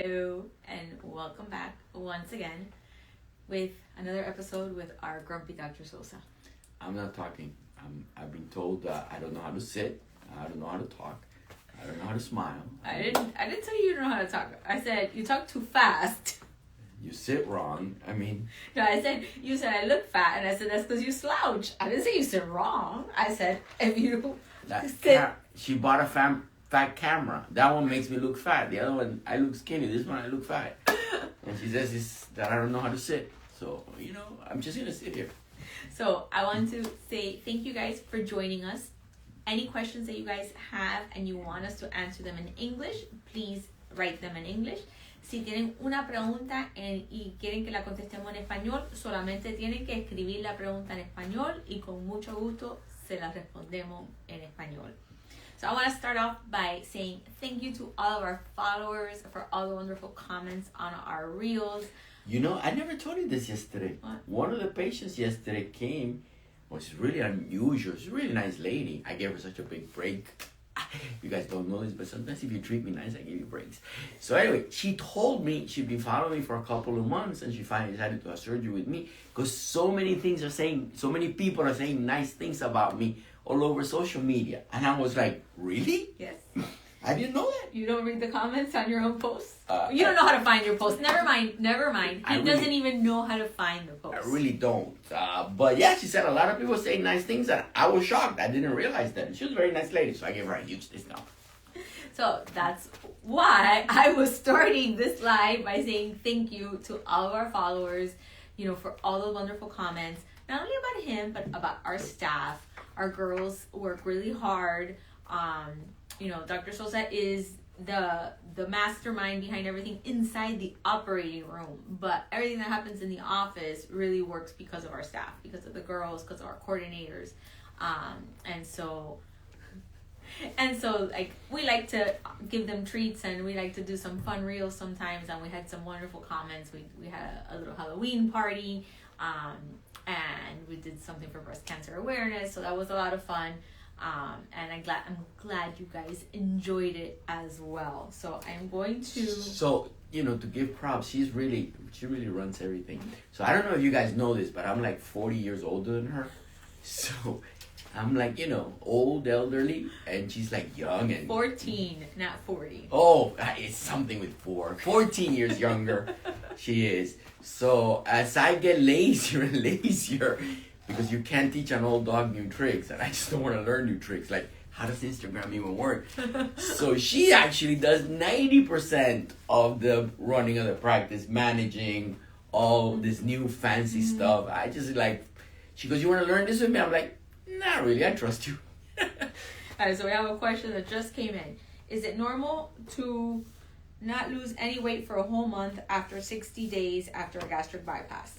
Hello, and welcome back once again with another episode with our grumpy Dr. Sosa. I'm not talking. I've been told that I don't know how to sit. I don't know how to talk. I don't know how to smile. I didn't tell you don't know how to talk. I said you talk too fast. You sit wrong. I mean. No, you said I look fat, and I said that's because you slouch. I didn't say you sit wrong. I said if you sit. She bought a fat camera. That one makes me look fat. The other one, I look skinny. This one, I look fat. And she says that I don't know how to sit. So, I'm just going to sit here. So, I want to say thank you guys for joining us. Any questions that you guys have and you want us to answer them in English, please write them in English. Si tienen una pregunta y quieren que la contestemos en español, solamente tienen que escribir la pregunta en español y con mucho gusto se la respondemos en español. So I want to start off by saying thank you to all of our followers for all the wonderful comments on our reels. I never told you this yesterday. What? One of the patients yesterday came, was really unusual. She's a really nice lady. I gave her such a big break. You guys don't know this, but sometimes if you treat me nice, I give you breaks. So anyway, she told me she'd been following me for a couple of months, and she finally decided to have surgery with me because so many people are saying nice things about me all over social media. And I was like, really? Yes. I didn't know that. You don't read the comments on your own posts? You don't know how to find your posts. Never mind. He doesn't even know how to find the posts. I really don't. But yeah, she said a lot of people say nice things, and I was shocked. I didn't realize that. She was a very nice lady, so I gave her a huge discount. So that's why I was starting this live by saying thank you to all of our followers, for all the wonderful comments, not only about him, but about our staff. Our girls work really hard. Dr. Sosa is the mastermind behind everything inside the operating room, but everything that happens in the office really works because of our staff, because of the girls, because of our coordinators, and so like we like to give them treats, and we like to do some fun reels sometimes, and we had some wonderful comments. We had a little Halloween party, and we did something for breast cancer awareness, so that was a lot of fun. And I'm glad you guys enjoyed it as well. So I'm going to. So to give props, she really runs everything. So I don't know if you guys know this, but I'm like 40 years older than her. So I'm like old, elderly, and she's like young and 14, not 40. Oh, it's something with 14 years younger. She is. So as I get lazier and lazier. Because you can't teach an old dog new tricks, and I just don't want to learn new tricks. Like, how does Instagram even work? So she actually does 90% of the running of the practice, managing all this new fancy stuff. I just she goes, you want to learn this with me? I'm like, not really, I trust you. All right, so we have a question that just came in. Is it normal to not lose any weight for a whole month after 60 days after a gastric bypass?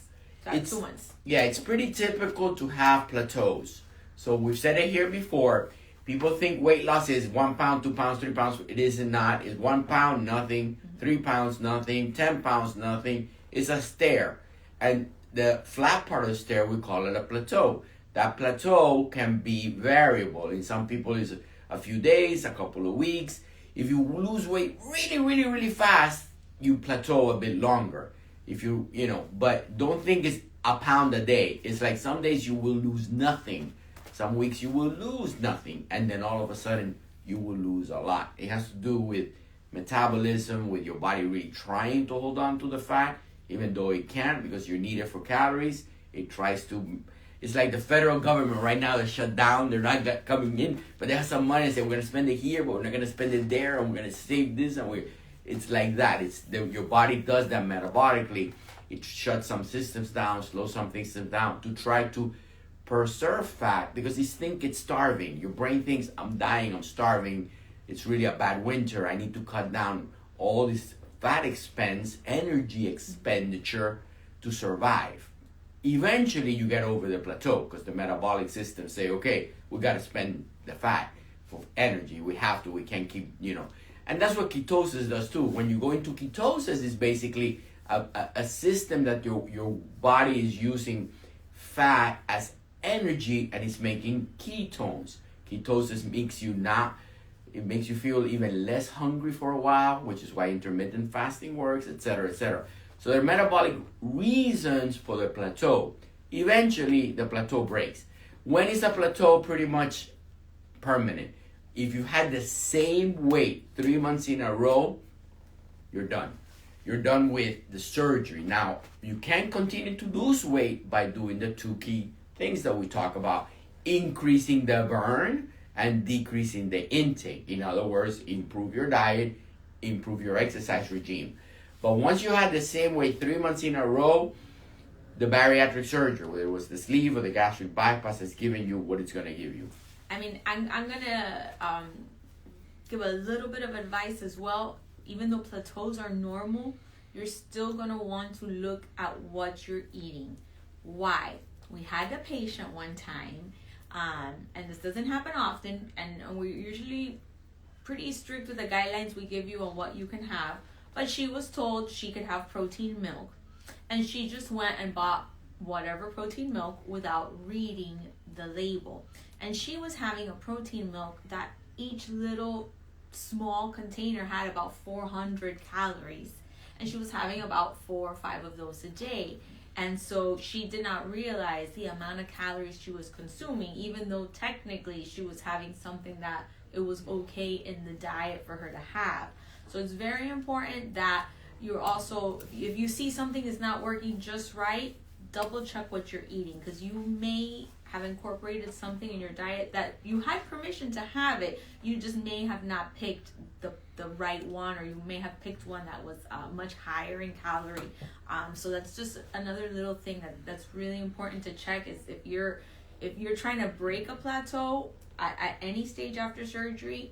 It's 2 months. Yeah, it's pretty typical to have plateaus. So we've said it here before. People think weight loss is 1 pound, 2 pounds, 3 pounds. It is not. It's 1 pound, nothing. 3 pounds, nothing. 10 pounds, nothing. It's a stair. And the flat part of the stair, we call it a plateau. That plateau can be variable. In some people, it's a few days, a couple of weeks. If you lose weight really, really, really fast, you plateau a bit longer. If but don't think it's a pound a day. It's like some days you will lose nothing. Some weeks you will lose nothing. And then all of a sudden you will lose a lot. It has to do with metabolism, with your body really trying to hold on to the fat, even though it can't because you need it for calories. It tries to. It's like the federal government right now, they're shut down. They're not coming in, but they have some money and say, we're going to spend it here, but we're not going to spend it there, and we're going to save this, and it's like that. Your body does that metabolically. It shuts some systems down, slows some systems down to try to preserve fat because you think it's starving. Your brain thinks, I'm dying, I'm starving. It's really a bad winter. I need to cut down all this fat expense, energy expenditure to survive. Eventually, you get over the plateau because the metabolic systems say, okay, we got to spend the fat for energy. We have to. We can't keep, And that's what ketosis does too. When you go into ketosis, it's basically a system that your body is using fat as energy and it's making ketones. Ketosis makes you not It makes you feel even less hungry for a while, which is why intermittent fasting works, etc., etc. So there are metabolic reasons for the plateau. Eventually, the plateau breaks. When is a plateau pretty much permanent? If you had the same weight 3 months in a row, you're done. You're done with the surgery. Now, you can continue to lose weight by doing the 2 key things that we talk about: increasing the burn and decreasing the intake. In other words, improve your diet, improve your exercise regime. But once you had the same weight 3 months in a row, the bariatric surgery, whether it was the sleeve or the gastric bypass, is giving you what it's going to give you. I mean, I'm going to give a little bit of advice as well. Even though plateaus are normal, you're still going to want to look at what you're eating. Why? We had a patient one time, and this doesn't happen often, and we're usually pretty strict with the guidelines we give you on what you can have, but she was told she could have protein milk, and she just went and bought whatever protein milk without reading the label. And she was having a protein milk that each little small container had about 400 calories, and she was having about 4 or 5 of those a day. And so she did not realize the amount of calories she was consuming, even though technically she was having something that it was okay in the diet for her to have. So it's very important that you're also, if you see something is not working just right, double check what you're eating, because you may have incorporated something in your diet that you had permission to have it. You just may have not picked the right one, or you may have picked one that was much higher in calorie. So that's just another little thing that's really important to check, is if you're trying to break a plateau at any stage after surgery,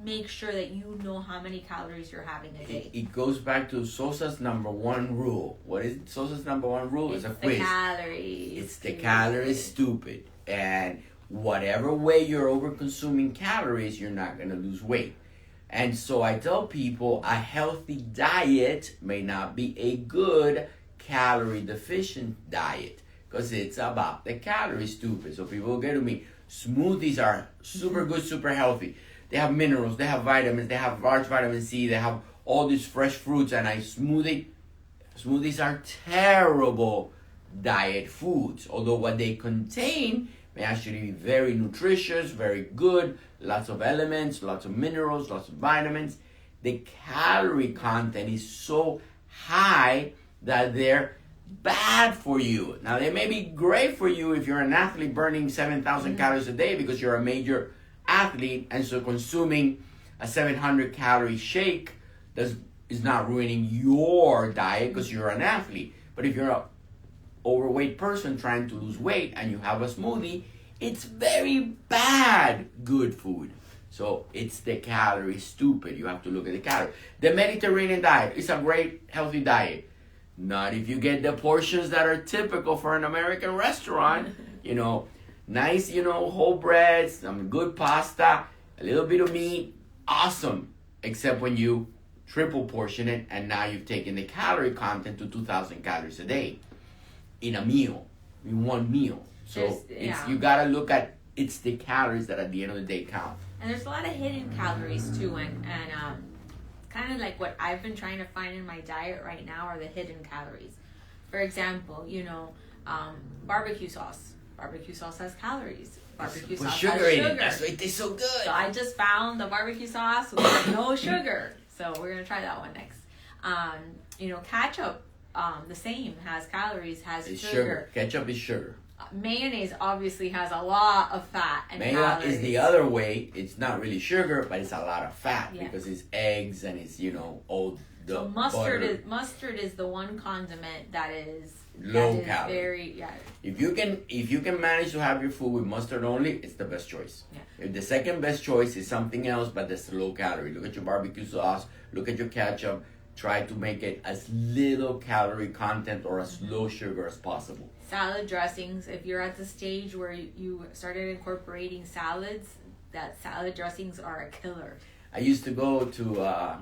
make sure that you know how many calories you're having a day. It goes back to Sosa's number 1 rule. What is Sosa's number 1 rule? It's a quiz. Calories. It's the calories stupid. And whatever way you're over consuming calories, you're not going to lose weight. And so I tell people a healthy diet may not be a good calorie deficient diet, because it's about the calories stupid. So people get to me, smoothies are super good, super healthy. They have minerals, they have vitamins, they have large vitamin C, they have all these fresh fruits, and smoothies are terrible diet foods, although what they contain may actually be very nutritious, very good, lots of elements, lots of minerals, lots of vitamins. The calorie content is so high that they're bad for you. Now, they may be great for you if you're an athlete burning 7,000 calories a day because you're a major athlete, and so consuming a 700 calorie shake is not ruining your diet because you're an athlete. But if you're an overweight person trying to lose weight and you have a smoothie, it's very bad good food. So it's the calorie stupid. You have to look at the calorie. The Mediterranean diet is a great healthy diet. Not if you get the portions that are typical for an American restaurant. Nice, whole bread, some good pasta, a little bit of meat, awesome. Except when you triple portion it, and now you've taken the calorie content to 2,000 calories a day in a meal, in one meal. So you gotta look at, it's the calories that at the end of the day count. And there's a lot of hidden calories too, and kind of like what I've been trying to find in my diet right now are the hidden calories. For example, barbecue sauce. Barbecue sauce has calories. Barbecue sauce sugar has in sugar. it. That's why it tastes so good. So I just found the barbecue sauce with no sugar. So we're gonna try that one next. Ketchup, the same, has calories, has sugar. Ketchup is sugar. Mayonnaise obviously has a lot of fat and Mayo calories. is the other way. It's not really sugar, but it's a lot of fat because it's eggs and it's all the so butter. Mustard is the one condiment that is low calorie. Very If you can manage to have your food with mustard only, it's the best choice. Yeah. If the second best choice is something else, but that's low calorie. Look at your barbecue sauce. Look at your ketchup. Try to make it as little calorie content or as low sugar as possible. Salad dressings. If you're at the stage where you started incorporating salads, that salad dressings are a killer. I used to go to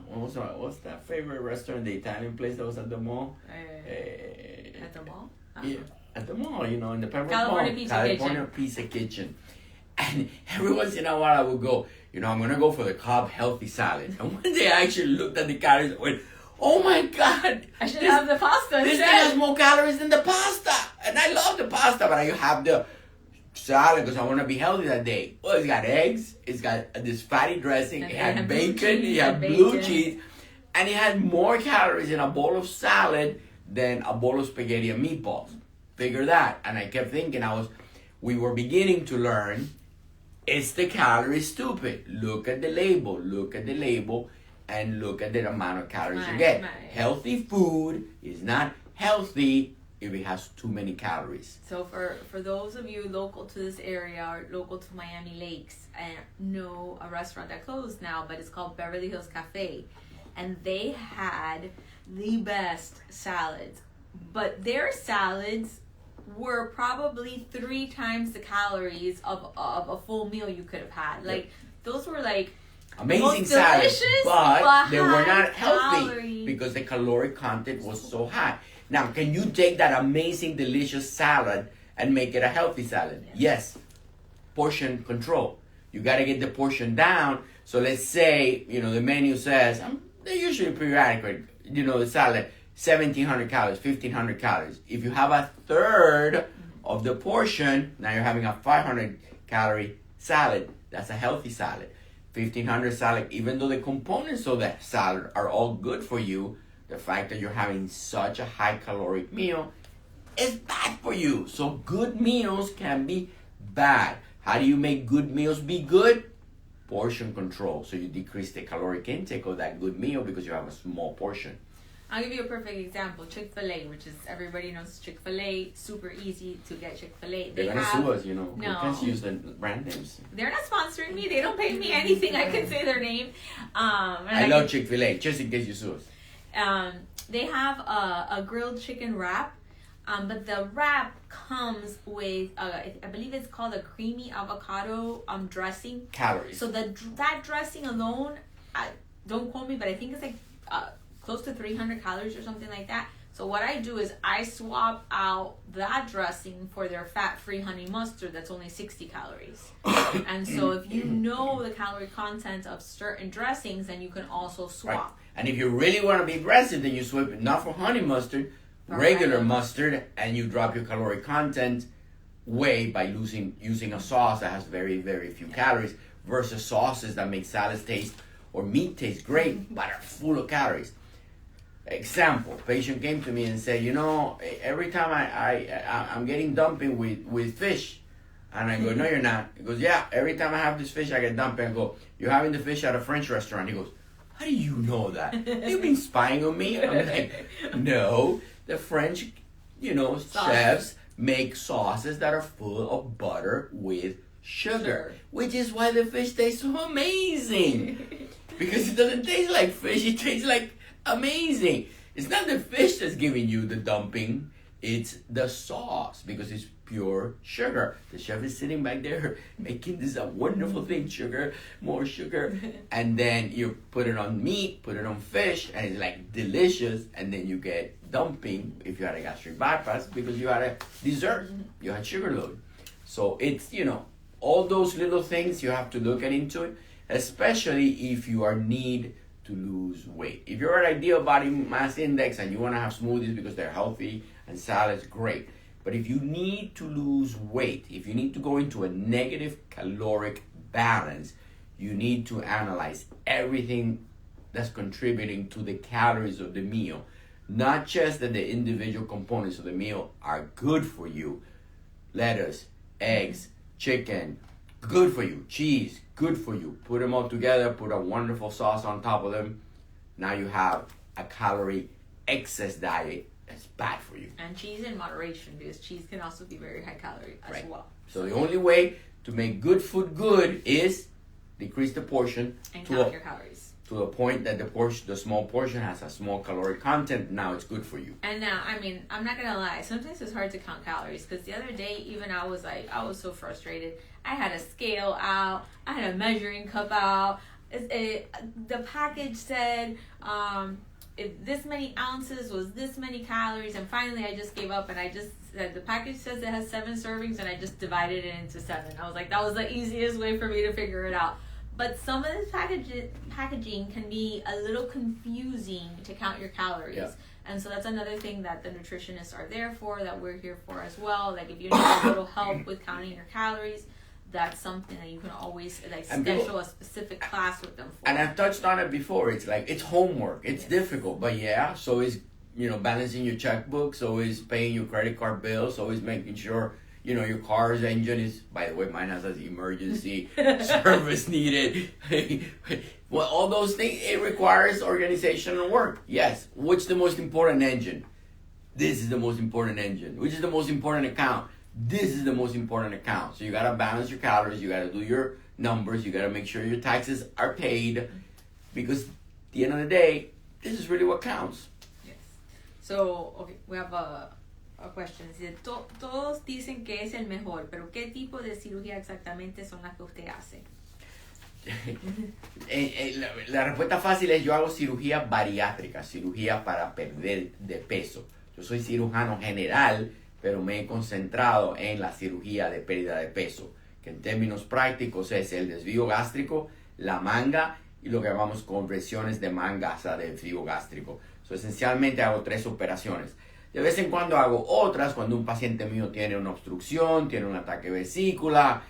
what's that favorite restaurant, the Italian place that was at the mall? At the mall? Yeah, at the mall, in the Pembroke California Mall. Pizza California Kitchen. Pizza Kitchen. And every once in a while I would go, I'm going to go for the Cobb healthy salad. And one day I actually looked at the calories and went, oh my God. I should have the pasta This instead. thing has more calories than the pasta. And I love the pasta, but I have the salad because I want to be healthy that day. Well, it's got eggs. It's got this fatty dressing. And it had blue bacon. cheese, It had blue cheese. And it had more calories in a bowl of salad than a bowl of spaghetti and meatballs. Figure that. And I kept thinking we were beginning to learn, it's the calorie stupid. Look at the label. Look at the label and look at the amount of calories you get. Healthy food is not healthy if it has too many calories. So for those of you local to this area or local to Miami Lakes, I know a restaurant that closed now, but it's called Beverly Hills Cafe. And they had the best salads. But their salads were probably 3 times the calories of a full meal you could have had. Like, those were like amazing salads, but they were not healthy because the caloric content was so high. Now, can you take that amazing, delicious salad and make it a healthy salad? Yes. Portion control. You got to get the portion down. So let's say, the menu says, they're usually pretty adequate. The salad, 1,700 calories, 1,500 calories. If you have a third of the portion, now you're having a 500 calorie salad. That's a healthy salad. 1,500 salad, even though the components of that salad are all good for you, the fact that you're having such a high caloric meal is bad for you. So good meals can be bad. How do you make good meals be good? Portion control. So you decrease the caloric intake of that good meal because you have a small portion. I'll give you a perfect example. Chick-fil-A, which is, everybody knows Chick-fil-A, super easy to get Chick-fil-A. They're going to sue us, No. We can't use the brand names. They're not sponsoring me. They don't pay me anything. I can say their name. I love Chick-fil-A, just in case you sue us. They have a grilled chicken wrap, but the wrap comes with, I believe it's called a creamy avocado dressing. Calories. So that dressing alone, don't quote me, but I think it's like close to 300 calories or something like that. So what I do is I swap out that dressing for their fat-free honey mustard that's only 60 calories. And so if you know the calorie content of certain dressings, then you can also swap. Right. And if you really want to be aggressive, then you swap it not for honey mustard, regular mustard, and you drop your caloric content way by using a sauce that has very, very few calories versus sauces that make salads taste or meat taste great but are full of calories. Example, patient came to me and said, every time I'm getting dumping with fish. And I go, no, you're not. He goes, yeah, every time I have this fish, I get dumping. I go, you're having the fish at a French restaurant. He goes, how do you know that? You've been spying on me? I'm like, no, the French, chefs make sauces that are full of butter with sugar, which is why the fish tastes so amazing. Because it doesn't taste like fish, it tastes like amazing. It's not the fish that's giving you the dumping, it's the sauce because it's pure sugar. The chef is sitting back there making this a wonderful thing, sugar, more sugar, and then you put it on meat, put it on fish, and it's like delicious, and then you get dumping if you had a gastric bypass because you had a dessert, you had sugar load. So it's, all those little things you have to look into it, especially if you are need to lose weight. If you're at ideal body mass index and you want to have smoothies because they're healthy and salads, great. But if you need to lose weight, if you need to go into a negative caloric balance, you need to analyze everything that's contributing to the calories of the meal. Not just that the individual components of the meal are good for you. Lettuce, eggs, chicken, good for you. Cheese, good for you. Put them all together, put a wonderful sauce on top of them. Now you have a calorie excess diet that's bad for you. And cheese in moderation, because cheese can also be very high calorie as well. So the only way to make good food good is decrease the portion and count your calories. To the point that the small portion has a small caloric content. Now it's good for you. And now, I'm not gonna lie. Sometimes it's hard to count calories because the other day, even I was so frustrated. I had a scale out. I had a measuring cup out. The package said if this many ounces was this many calories, and finally I just gave up and I just said the package says it has 7 servings and I just divided it into 7. I was like, that was the easiest way for me to figure it out. But some of this packaging can be a little confusing to count your calories. Yeah. And so that's another thing that the nutritionists are there for, that we're here for as well. Like if you need a little help with counting your calories, that's something that you can always like schedule a specific class with them for. And I've touched on it before. It's like, it's homework. It's difficult, but yeah. So is, balancing your checkbook. So is paying your credit card bills. So is making sure, your car's engine is, by the way, mine has an emergency service needed. Well, all those things, it requires organization and work. Yes. What's the most important engine? This is the most important engine. Which is the most important account? This is the most important account. So you got to balance your calories. You got to do your numbers. You got to make sure your taxes are paid. Because at the end of the day, this is really what counts. Yes. So, okay, we have a question. Dice, todos dicen que es el mejor, pero ¿qué tipo de cirugía exactamente son las que usted hace? La respuesta fácil es: yo hago cirugía bariátrica, cirugía para perder de peso. Yo soy cirujano general, pero me he concentrado en la cirugía de pérdida de peso, que en términos prácticos es el desvío gástrico, la manga y lo que llamamos conversiones de manga hacia desvío gástrico. So, esencialmente hago 3 operaciones. De vez en cuando hago otras cuando un paciente mío tiene una obstrucción, tiene un ataque de vesícula,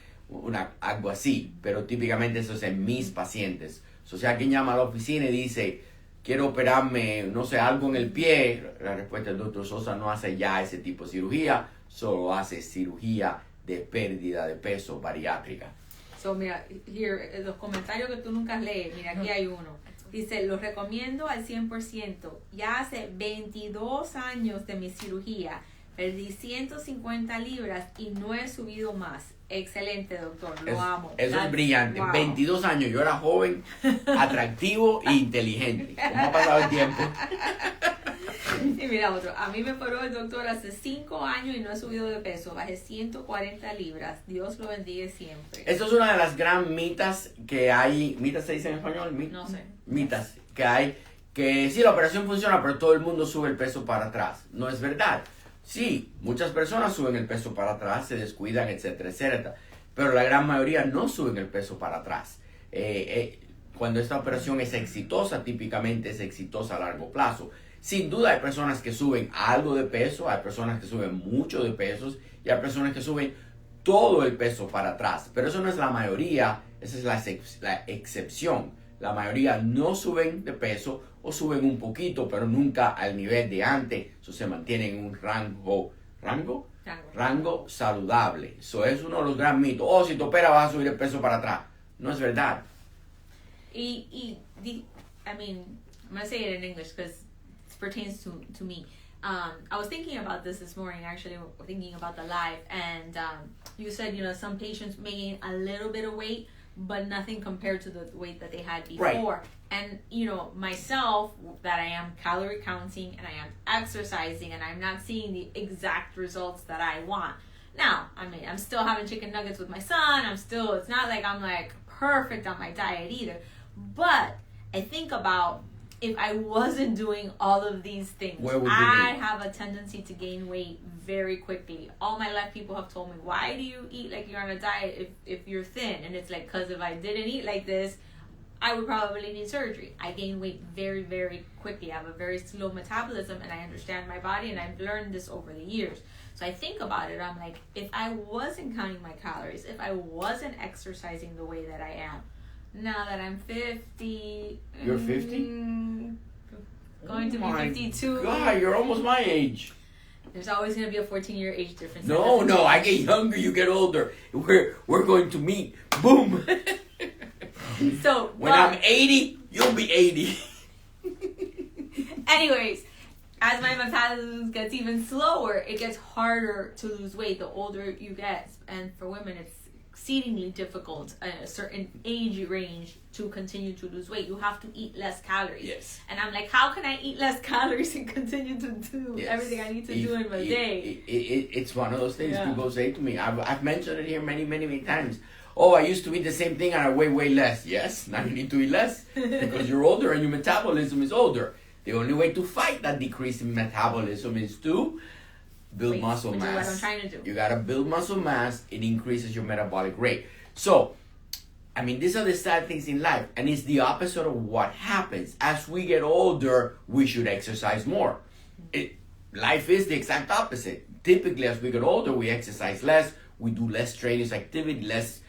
algo así, pero típicamente eso es en mis pacientes. O sea, quien llama a la oficina y dice, quiero operarme, no sé, algo en el pie, la respuesta del doctor Sosa no hace ya ese tipo de cirugía, solo hace cirugía de pérdida de peso bariátrica. So, mira, here, los comentarios que tú nunca lees, mira, aquí hay uno. Dice, los recomiendo al 100%. Ya hace 22 años de mi cirugía. Perdí 150 libras y no he subido más. Excelente, doctor. Lo amo. Eso es brillante. Wow. 22 años. Yo era joven, atractivo e inteligente. ¿Cómo ha pasado el tiempo? Y mira otro. A mí me operó el doctor hace 5 años y no he subido de peso. Bajé 140 libras. Dios lo bendiga siempre. Eso es una de las gran mitas que hay. ¿Mitas se dice en español? No sé. Mitas que hay. Que sí, la operación funciona, pero todo el mundo sube el peso para atrás. No es verdad. Sí, muchas personas suben el peso para atrás, se descuidan, etcétera, etcétera. Pero la gran mayoría no suben el peso para atrás. Cuando esta operación es exitosa, típicamente es exitosa a largo plazo. Sin duda hay personas que suben algo de peso, hay personas que suben mucho de pesos y hay personas que suben todo el peso para atrás. Pero eso no es la mayoría, esa es la excepción. La mayoría no suben de peso o suben un poquito, pero nunca al nivel de antes. Eso se mantiene en un rango saludable. Eso es uno de los gran mitos. Oh, si te operas vas a subir el peso para atrás. No es verdad. I mean, I'm going to say it in English because it pertains to me. I was thinking about this morning, actually, thinking about the live, and you said, some patients may gain a little bit of weight, but nothing compared to the weight that they had before. Right. And, myself, that I am calorie counting and I am exercising and I'm not seeing the exact results that I want. Now, I mean, I'm still having chicken nuggets with my son. It's not like I'm like perfect on my diet either. But I think about if I wasn't doing all of these things, where would you I be? have a tendency to gain weight very quickly. All my life, people have told me, why do you eat like you're on a diet if you're thin? And it's like, because if I didn't eat like this, I would probably need surgery. I gain weight very, very quickly. I have a very slow metabolism and I understand my body, and I've learned this over the years. So I think about it, I'm like, if I wasn't counting my calories, if I wasn't exercising the way that I am, now that I'm 50... You're 50? Going to be 52. God, you're almost my age. There's always going to be a 14-year age difference. No, I get younger, you get older. We're going to meet. Boom. So when I'm 80, you'll be 80. Anyways, as my metabolism gets even slower, it gets harder to lose weight the older you get. And for women, it's exceedingly difficult at a certain age range to continue to lose weight. You have to eat less calories. Yes. And I'm like, how can I eat less calories and continue to do everything I need to do in my day? It's one of those things people say to me. I've mentioned it here many, many, many times. Oh, I used to eat the same thing and I weigh way less. Yes, now you need to eat less because you're older and your metabolism is older. The only way to fight that decrease in metabolism is to build muscle mass. Which is what I'm trying to do. You gotta build muscle mass. It increases your metabolic rate. So, I mean, these are the sad things in life, and it's the opposite of what happens. As we get older, we should exercise more. Life is the exact opposite. Typically, as we get older, we exercise less, we do less strenuous activity, less,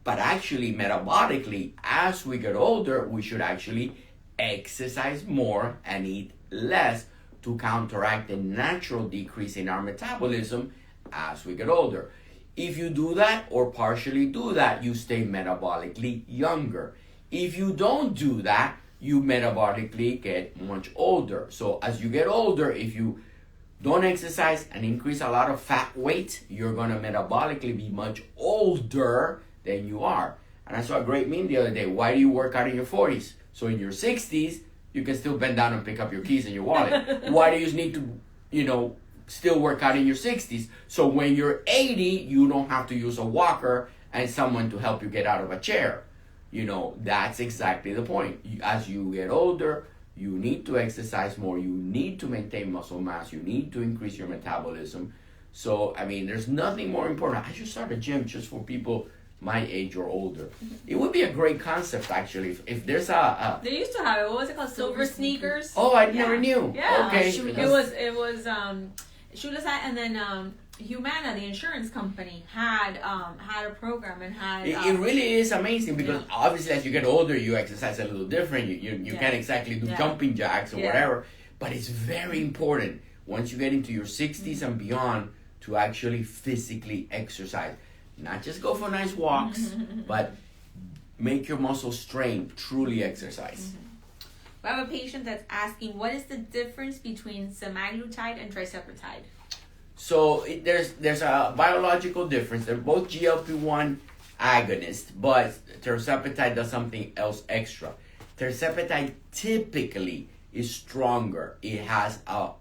but actually, metabolically, as we get older, we should actually exercise more and eat less to counteract the natural decrease in our metabolism as we get older. If you do that or partially do that, you stay metabolically younger. If you don't do that, you metabolically get much older. So as you get older, if you don't exercise and increase a lot of fat weight, you're gonna metabolically be much older than you are. And I saw a great meme the other day. Why do you work out in your 40s? So in your 60s, you can still bend down and pick up your keys and your wallet. Why do you need to, still work out in your 60s? So when you're 80, you don't have to use a walker and someone to help you get out of a chair. That's exactly the point. As you get older, you need to exercise more. You need to maintain muscle mass. You need to increase your metabolism. So, I mean, there's nothing more important. I should start a gym just for people my age or older. It would be a great concept, actually. If there's They used to have it. What was it called? Silver sneakers. Oh, I never knew. Yeah. Okay. It was Shoeless, and then Humana, the insurance company, had a program and had. It really is amazing because obviously as you get older, you exercise a little different. You can't exactly do jumping jacks or whatever, but it's very important once you get into your 60s and beyond to actually physically exercise. Not just go for nice walks, but make your muscles strain, truly exercise. We have a patient that's asking, what is the difference between semaglutide and tirzepatide? So there's a biological difference. They're both GLP-1 agonists, but tirzepatide does something else extra. Tirzepatide typically is stronger. It has a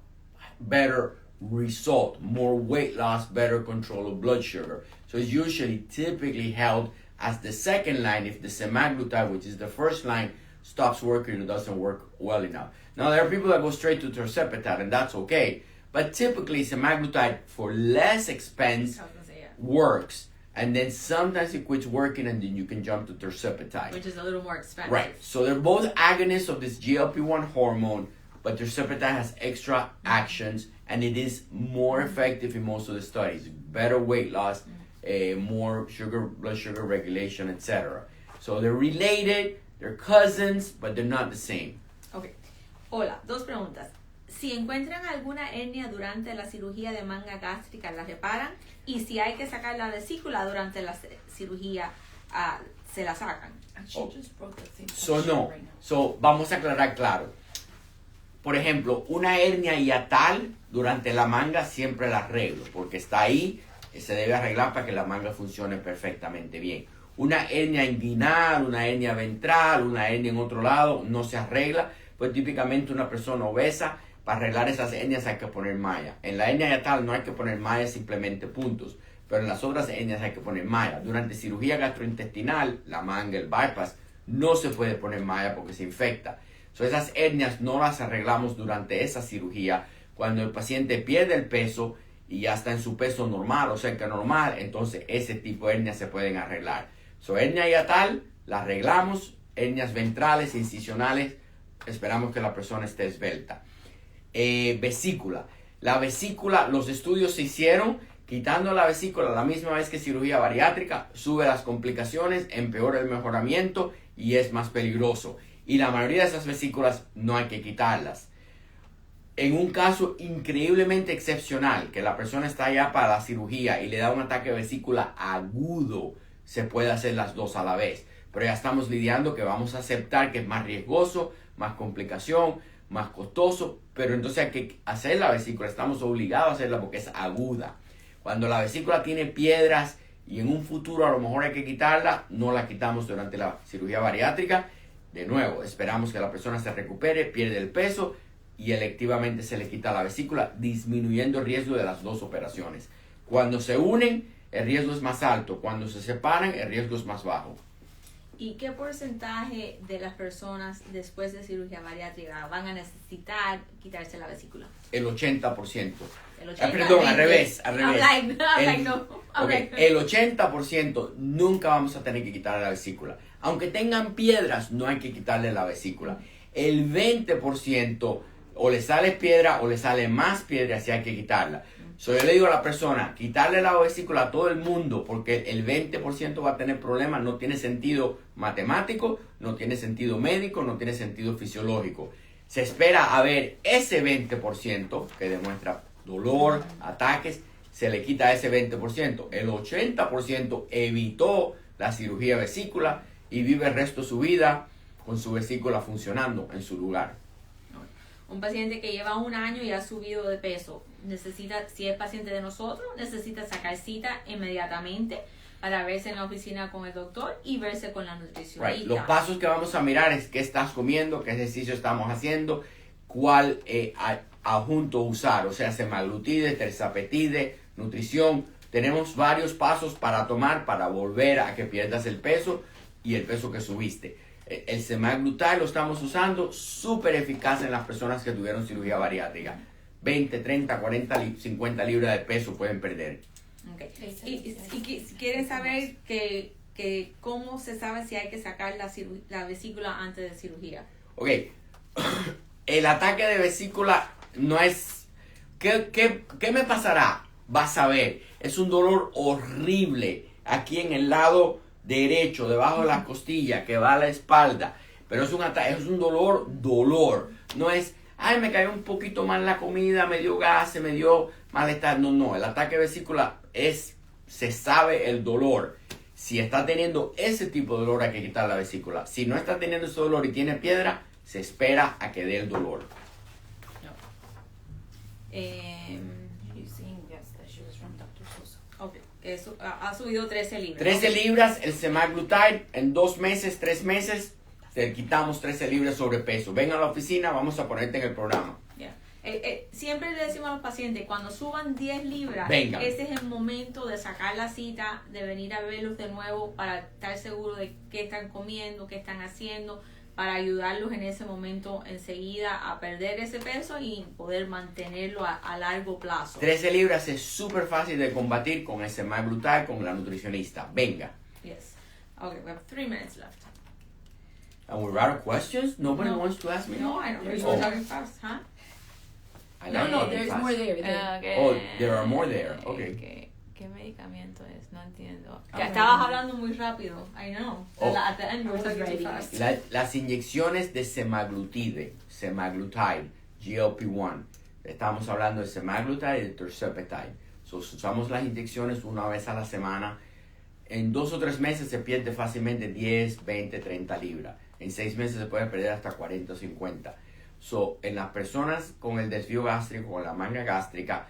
better result, more weight loss, better control of blood sugar. So it's usually typically held as the second line if the semaglutide, which is the first line, stops working or doesn't work well enough. Now there are people that go straight to tirzepatide, and that's okay. But typically semaglutide, for less expense, works. And then sometimes it quits working and then you can jump to tirzepatide. Which is a little more expensive. Right. So they're both agonists of this GLP-1 hormone, but tirzepatide has extra actions and it is more effective in most of the studies. Better weight loss, more blood sugar regulation, etc. So they're related, they're cousins, but they're not the same. Okay. Hola, dos preguntas. Si encuentran alguna hernia durante la cirugía de manga gástrica, ¿la reparan? Y si hay que sacar la vesícula durante la cirugía, ¿se la sacan? So, vamos a aclarar claro. Por ejemplo, una hernia hiatal durante la manga siempre la arreglo, porque está ahí, se debe arreglar para que la manga funcione perfectamente bien. Una hernia inguinal, una hernia ventral, una hernia en otro lado, no se arregla, pues típicamente una persona obesa, para arreglar esas hernias hay que poner malla. En la hernia hiatal no hay que poner malla, simplemente puntos, pero en las otras hernias hay que poner malla. Durante cirugía gastrointestinal, la manga, el bypass, no se puede poner malla porque se infecta. So, esas hernias no las arreglamos durante esa cirugía. Cuando el paciente pierde el peso y ya está en su peso normal o cerca normal, entonces ese tipo de hernias se pueden arreglar. So, hernia hiatal, la arreglamos. Hernias ventrales, incisionales, esperamos que la persona esté esbelta. Vesícula. La vesícula, los estudios se hicieron quitando la vesícula la misma vez que cirugía bariátrica, sube las complicaciones, empeora el mejoramiento y es más peligroso. Y la mayoría de esas vesículas no hay que quitarlas. En un caso increíblemente excepcional, que la persona está ya para la cirugía y le da un ataque de vesícula agudo, se puede hacer las dos a la vez. Pero ya estamos lidiando que vamos a aceptar que es más riesgoso, más complicación, más costoso, pero entonces hay que hacer la vesícula, estamos obligados a hacerla porque es aguda. Cuando la vesícula tiene piedras y en un futuro a lo mejor hay que quitarla, no la quitamos durante la cirugía bariátrica. De nuevo, esperamos que la persona se recupere, pierde el peso y electivamente se le quita la vesícula, disminuyendo el riesgo de las dos operaciones. Cuando se unen, el riesgo es más alto. Cuando se separan, el riesgo es más bajo. ¿Y qué porcentaje de las personas después de cirugía bariátrica van a necesitar quitarse la vesícula? El 80%. El 80, Perdón, al 20. revés. I'm like, no. Okay, el 80% nunca vamos a tener que quitarle la vesícula. Aunque tengan piedras, no hay que quitarle la vesícula. El 20% o le sale piedra o le sale más piedra si hay que quitarla. So, yo le digo a la persona, quitarle la vesícula a todo el mundo porque el 20% va a tener problemas, no tiene sentido matemático, no tiene sentido médico, no tiene sentido fisiológico. Se espera a ver ese 20% que demuestra dolor, ataques, se le quita ese 20%. El 80% evitó la cirugía vesícula y vive el resto de su vida con su vesícula funcionando en su lugar. Un paciente que lleva 1 año y ha subido de peso, necesita, si es paciente de nosotros, necesita sacar cita inmediatamente para verse en la oficina con el doctor y verse con la nutricionista. Right. Los pasos que vamos a mirar es qué estás comiendo, qué ejercicio estamos haciendo, cuál adjunto usar, o sea, semaglutide, terzapetide, nutrición. Tenemos varios pasos para tomar para volver a que pierdas el peso y el peso que subiste. El semaglutide lo estamos usando súper eficaz en las personas que tuvieron cirugía bariátrica. 20, 30, 40, 50 libras de peso pueden perder. Okay. Y si quieren saber que cómo se sabe si hay que sacar la vesícula antes de cirugía. Ok, el ataque de vesícula no es... ¿Qué me pasará? Vas a ver, es un dolor horrible aquí en el lado derecho, debajo de la costilla, que va a la espalda. Pero es un dolor. No es, ay, me cayó un poquito mal la comida, me dio gas, me dio malestar. No, el ataque de vesícula se sabe el dolor. Si está teniendo ese tipo de dolor, hay que quitar la vesícula. Si no está teniendo ese dolor y tiene piedra, se espera a que dé el dolor. Okay. Eso, ha subido 13 libras. 13 libras, el semaglutide, en 2 meses, 3 meses, te quitamos 13 libras sobrepeso. Ven a la oficina, vamos a ponerte en el programa. Yeah. Siempre le decimos a los pacientes, cuando suban 10 libras, Venga. ese es el momento de sacar la cita, de venir a verlos de nuevo para estar seguro de qué están comiendo, qué están haciendo, para ayudarlos en ese momento enseguida a perder ese peso y poder mantenerlo a largo plazo. 13 libras es súper fácil de combatir con el semaglutide, con la nutricionista. Venga. Yes. Okay, we have 3 minutes left. And we're out of questions? Nobody No. wants to ask me? No, I don't. There's You're more. talking fast, huh? I No, like no, talking there's fast. more there. Okay. Oh, there are more there. Okay. ¿Qué medicamento es? No entiendo. Que estabas hablando muy rápido. I know. Oh. At the end, you were talking too ready. fast. Las inyecciones de semaglutide, GLP-1. Estamos hablando de semaglutide y de terzapetide. So, usamos las inyecciones una vez a la semana. En 2 o 3 meses se pierde fácilmente 10, 20, 30 libras. En 6 meses se puede perder hasta 40 o 50. So, en las personas con el desvío gástrico, con la manga gástrica,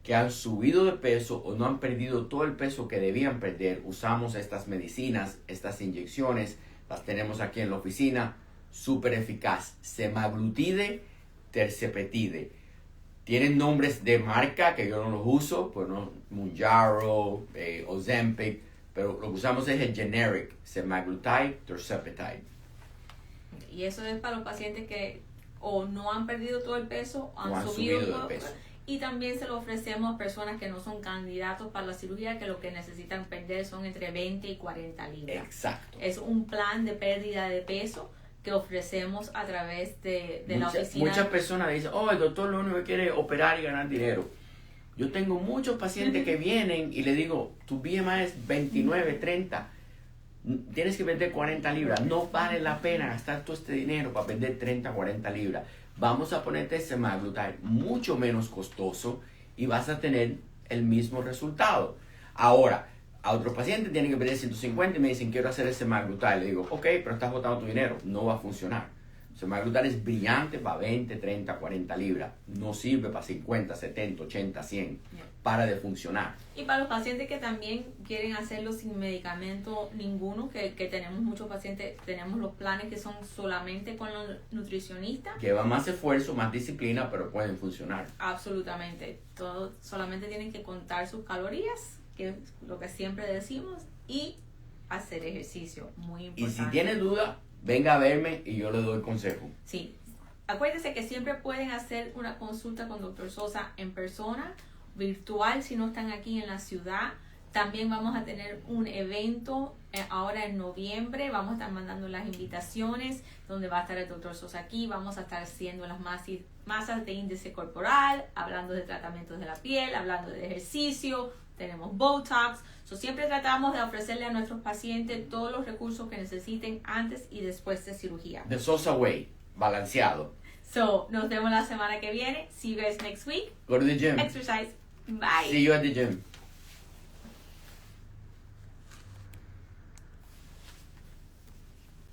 que han subido de peso o no han perdido todo el peso que debían perder, usamos estas medicinas, estas inyecciones, las tenemos aquí en la oficina, súper eficaz. Semaglutide, terzapetide. Tienen nombres de marca que yo no los uso, pues no, Mounjaro, Ozempic, pero lo que usamos es el generic, semaglutide, terzapetide. Y eso es para los pacientes que o no han perdido todo el peso o O han subido subido todo de peso. Y también se lo ofrecemos a personas que no son candidatos para la cirugía, que lo que necesitan perder son entre 20 y 40 libras. Exacto. Es un plan de pérdida de peso que ofrecemos a través de la oficina. Muchas personas dicen, oh, el doctor lo único que quiere es operar y ganar dinero. Yo tengo muchos pacientes que vienen y le digo, tu BMI es 29, 30, tienes que perder 40 libras. No vale la pena gastar todo este dinero para perder 30, 40 libras. Vamos a ponerte semaglutide mucho menos costoso y vas a tener el mismo resultado. Ahora, a otros pacientes tienen que perder 150 y me dicen, quiero hacer el semaglutide. Le digo, ok, pero estás botando tu dinero. No va a funcionar. Semaglutide es brillante para 20, 30, 40 libras. No sirve para 50, 70, 80, 100. Para de funcionar. Y para los pacientes que también quieren hacerlo sin medicamento ninguno, que tenemos muchos pacientes, tenemos los planes que son solamente con los nutricionistas. Lleva más esfuerzo, más disciplina, pero pueden funcionar. Absolutamente. Solamente tienen que contar sus calorías, que es lo que siempre decimos, y hacer ejercicio. Muy Y importante. si tiene duda, venga a verme y yo le doy consejo. Sí. Acuérdense que siempre pueden hacer una consulta con Dr. Sosa en persona, virtual si no están aquí en la ciudad. También vamos a tener un evento ahora en noviembre. Vamos a estar mandando las invitaciones donde va a estar el Dr. Sosa aquí. Vamos a estar haciendo las masas de índice corporal, hablando de tratamientos de la piel, hablando de ejercicio. Tenemos Botox. Siempre tratamos de ofrecerle a nuestros pacientes todos los recursos que necesiten antes y después de cirugía. The Sosa Way, balanceado. Nos vemos la semana que viene. See you guys next week. Go to the gym. Exercise. Bye. See you at the gym.